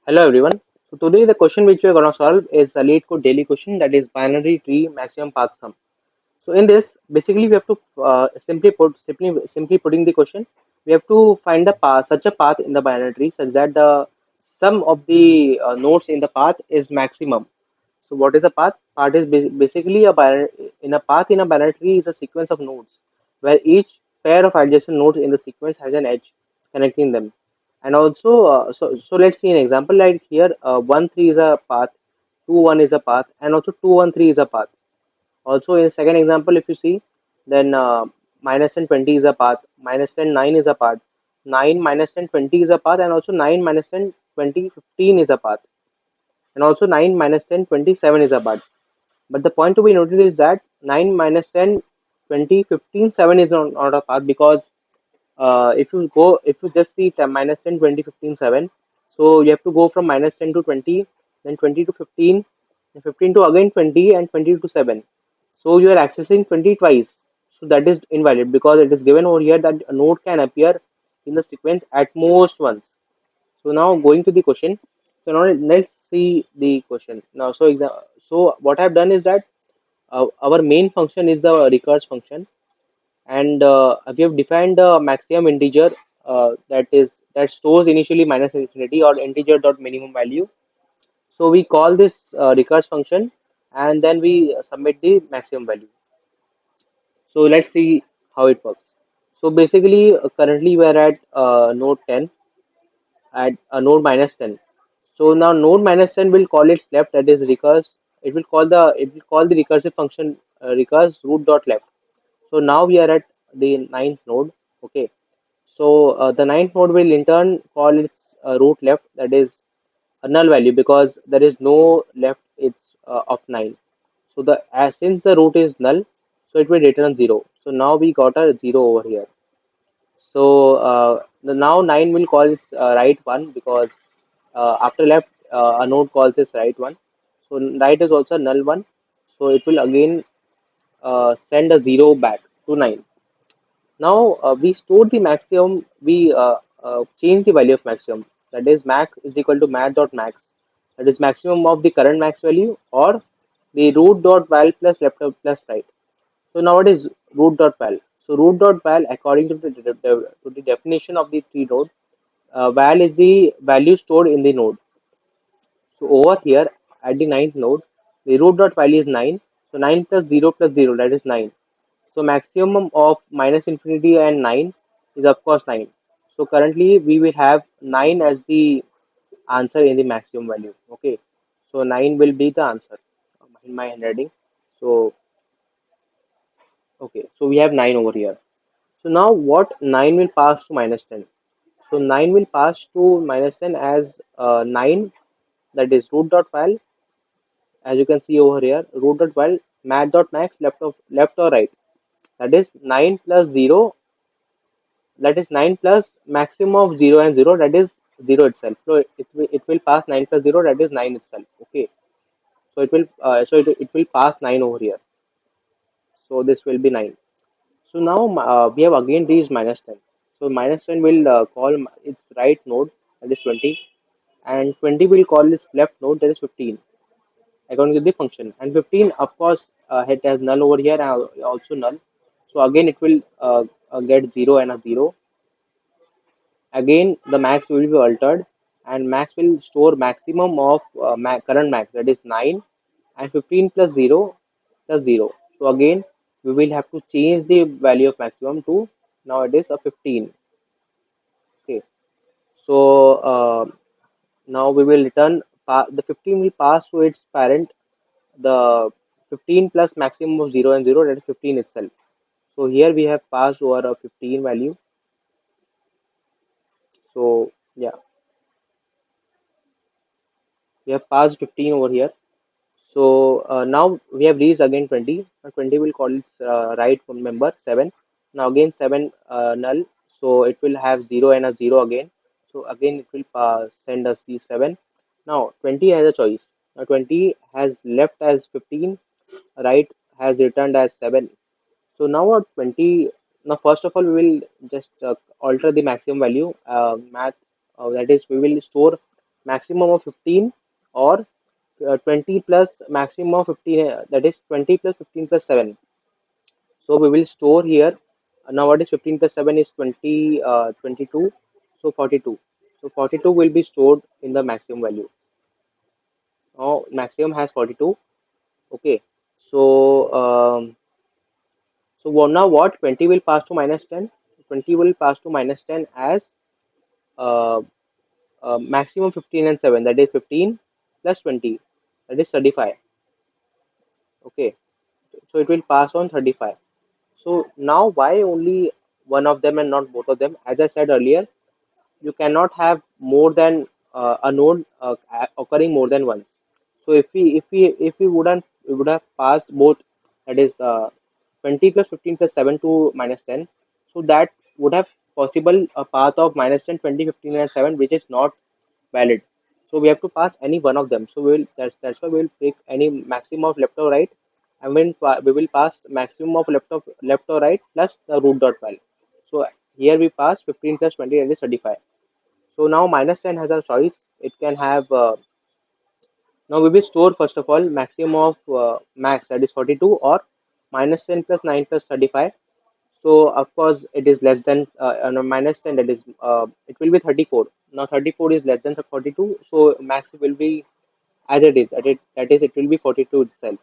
Hello everyone. So today the question which we are going to solve is the Leetcode daily question, that is binary tree maximum path sum. So in this, basically we have to simply putting the question, we have to find the path, such a path in the binary tree such that the sum of the nodes in the path is maximum. So what is a path? Path is basically a binary, in a path in a binary tree is a sequence of nodes where each pair of adjacent nodes in the sequence has an edge connecting them. And also, so let's see an example like here, 1 3 is a path, 2 1 is a path, and also 2 1 3 is a path. Also, in second example, if you see, then minus 10 20 is a path, minus 10 9 is a path, 9 minus 10 20 is a path, and also 9 minus 10 20 15 is a path, and also 9 minus 10 27 is a path. But the point to be noted is that 9 minus 10 20 15 7 is not a path, because if you just see 10, minus 10 20 15 7, so you have to go from minus 10 to 20, then 20 to 15, and 15 to again 20, and 20 to 7. So you are accessing 20 twice. So that is invalid, because it is given over here that a node can appear in the sequence at most once. So now going to the question. So now let's see the question. Now, so what I've done is that our main function is the recurse function, and we have defined the maximum integer, that stores initially minus infinity or integer dot minimum value. So we call this recurse function, and then we submit the maximum value. So let's see how it works. So basically, currently we are at node 10, at node minus 10. So now node minus 10 will call its left, that is recurse. It will call the recursive function recurse root dot left. So now we are at the ninth node. Okay. So the ninth node will in turn call its root left, that is a null value, because there is no left, it's of 9. So the as since the root is null, so it will return 0. So now we got a 0 over here. So now 9 will call its right one, because after left a node calls its right one. So right is also a null one. So it will again send a 0 back to 9. Now we store the maximum, we change the value of maximum. That is max is equal to max dot max. That is maximum of the current max value, or the root dot val plus left plus right. So now what is root dot val? So root dot val, according to the definition of the tree node, val is the value stored in the node. So over here at the ninth node, the root dot value is 9. So 9 plus 0, that is 9. So maximum of minus infinity and 9 is of course 9. So currently we will have 9 as the answer in the maximum value. Okay. So 9 will be the answer in my handwriting. So okay. So we have 9 over here. So now what 9 will pass to minus 10? So 9 will pass to minus 10 as 9, that is root dot val, as you can see over here, root dot val math dot max left or right. That is 9 plus 0, that is 9 plus maximum of 0 and 0, that is 0 itself. So it will pass 9 plus 0, that is 9 itself. Okay. So it will pass 9 over here. So this will be 9. So now we have again reached minus 10. So minus 10 will call its right node, that is 20, and 20 will call its left node, that is 15, according to the function. And 15, of course, it has null over here and also null. So again it will get 0 and a 0. Again the max will be altered, and max will store maximum of current max, that is 9, and 15 plus 0 plus 0. So again we will have to change the value of maximum to, now it is a 15. Okay. So now we will return the 15 will pass to its parent, the 15 plus maximum of 0 and 0, that is 15 itself. So here we have passed over a 15 value. So yeah, we have passed 15 over here. So now we have reached again 20. 20 will call its right member 7. Now again 7 null. So it will have 0 and a 0 again. So again it will send us the 7. Now 20 has a choice. Now 20 has left as 15, right has returned as 7. So now what 20, now first of all we will just alter the maximum value, math, that is we will store maximum of 15, or 20 plus maximum of 15, that is 20 plus 15 plus 7. So we will store here. Now what is 15 plus 7 is 20, 22. So 42. So 42 will be stored in the maximum value. Now maximum has 42. Okay. So now what, 20 will pass to minus 10. 20 will pass to minus 10 as uh, maximum 15 and 7, that is 15 plus 20, that is 35. Okay. So it will pass on 35. So now why only one of them and not both of them? As I said earlier, you cannot have more than a node occurring more than once. So if we wouldn't we would have passed both, that is 20 plus 15 plus 7 to minus 10. So that would have possible a path of minus 10, 20, 15 and 7, which is not valid. So we have to pass any one of them. So that's why we will pick any maximum of left or right, and when we will pass maximum of left or right plus the root dot val. So here we pass 15 plus 20, that is 35. So now minus 10 has a choice. It can have now we will store first of all maximum of max, that is 42, or minus 10 plus 9 plus 35. So of course it is less than no, minus 10, that is it will be 34. Now 34 is less than 42, so max will be as it is. That is, it will be 42 itself.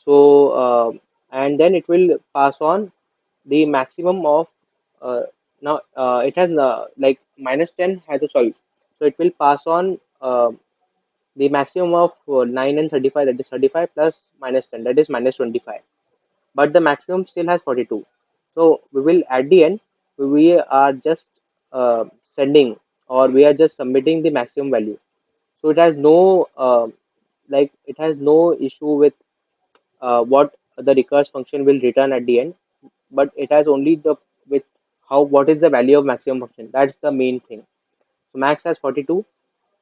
So and then it will pass on the maximum of now it has like minus 10 has a choice. So it will pass on the maximum of 9 and 35, that is 35 plus minus 10, that is minus 25. But the maximum still has 42. So we will, at the end, we are just sending, or we are just submitting the maximum value. So it has no it has no issue with what the recurse function will return at the end, but it has only the with how what is the value of maximum function. That's the main thing. So max has 42,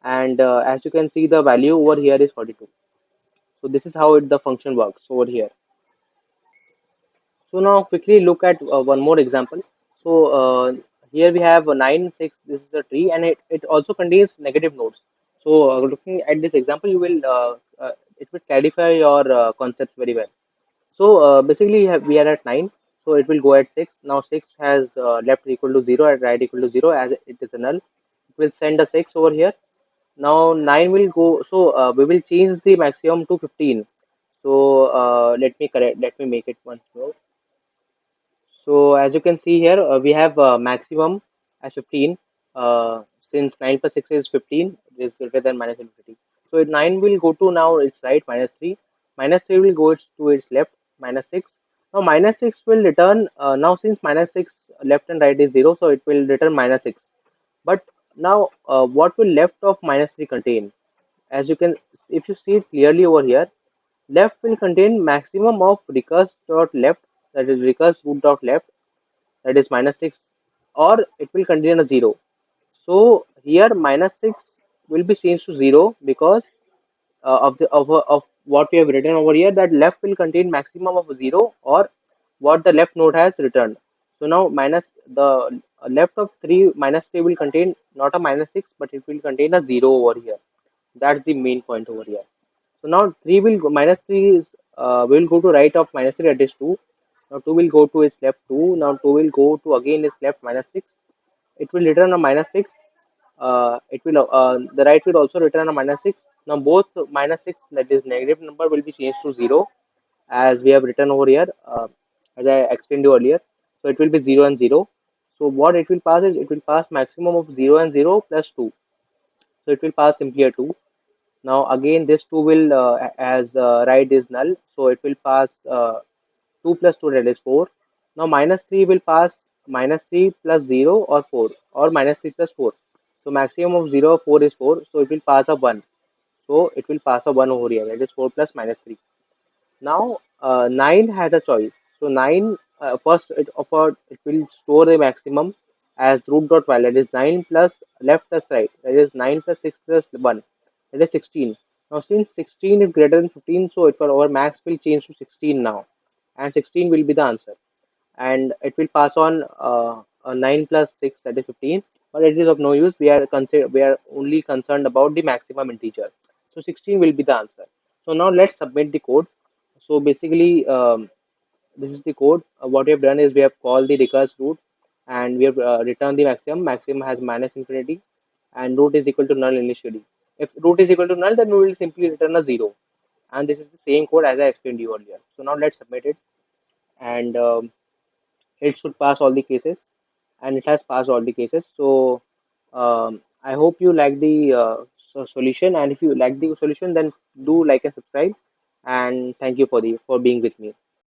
and as you can see, the value over here is 42. So this is how the function works over here. So now quickly look at one more example. So here we have 9, 6. This is the tree, and it also contains negative nodes. So looking at this example, you will it will clarify your concepts very well. So basically, we are at 9. So it will go at 6. Now 6 has left equal to 0 and right equal to 0, as it is a null. It will send a 6 over here. Now 9 will go. So we will change the maximum to 15. So let me make it once more. So as you can see here, we have maximum as 15. Since 9 plus 6 is 15, it is greater than minus infinity. So 9 will go to, now its right, minus 3. Minus 3 will go to its left, minus 6. Now minus 6 will return, now since minus 6 left and right is 0, so it will return minus 6. But now what will left of minus 3 contain? As you can, if you see it clearly over here, left will contain maximum of recurse dot left, that is recurse root dot left, that is minus 6, or it will contain a 0. So here minus 6 will be changed to 0 because of what we have written over here, that left will contain maximum of 0, or what the left node has returned. So now minus the left of 3, minus 3 will contain not a minus 6, but it will contain a 0 over here. That's the main point over here. So now 3 will go, minus 3 is will go to right of minus 3, that is 2. Now 2 will go to its left 2. Now 2 will go to again its left minus 6. It will return a minus 6. It will the right will also return a minus 6. Now both minus 6, that is negative number, will be changed to 0, as we have written over here, as I explained you earlier. So it will be 0 and 0. So what it will pass is, it will pass maximum of 0 and 0 plus 2. So it will pass simply a 2. Now again this 2 will as right is null, so it will pass 2 plus 2, that is 4. Now minus 3 will pass minus 3 plus 0 or 4, or minus 3 plus 4. So maximum of 0 or 4 is 4, so it will pass a 1. So it will pass a 1 over here, that is 4 plus minus 3. Now 9 has a choice. So 9 first it will store the maximum as root dot val, that is 9 plus left plus right, that is 9 plus 6 plus 1, that is 16. Now since 16 is greater than 15, so it will, our max will change to 16 now, and 16 will be the answer, and it will pass on 9 plus 6, that is 15. but it is of no use. We are only concerned about the maximum integer. So 16 will be the answer. So now let's submit the code. So basically, this is the code. What we have done is we have called the recurse root, and we have returned the maximum. Maximum has minus infinity, and root is equal to null initially. If root is equal to null, then we will simply return a zero. And this is the same code as I explained to you earlier. So now let's submit it, and it should pass all the cases, and it has passed all the cases. So I hope you like the solution, and if you like the solution, then do like and subscribe, and thank you for being with me.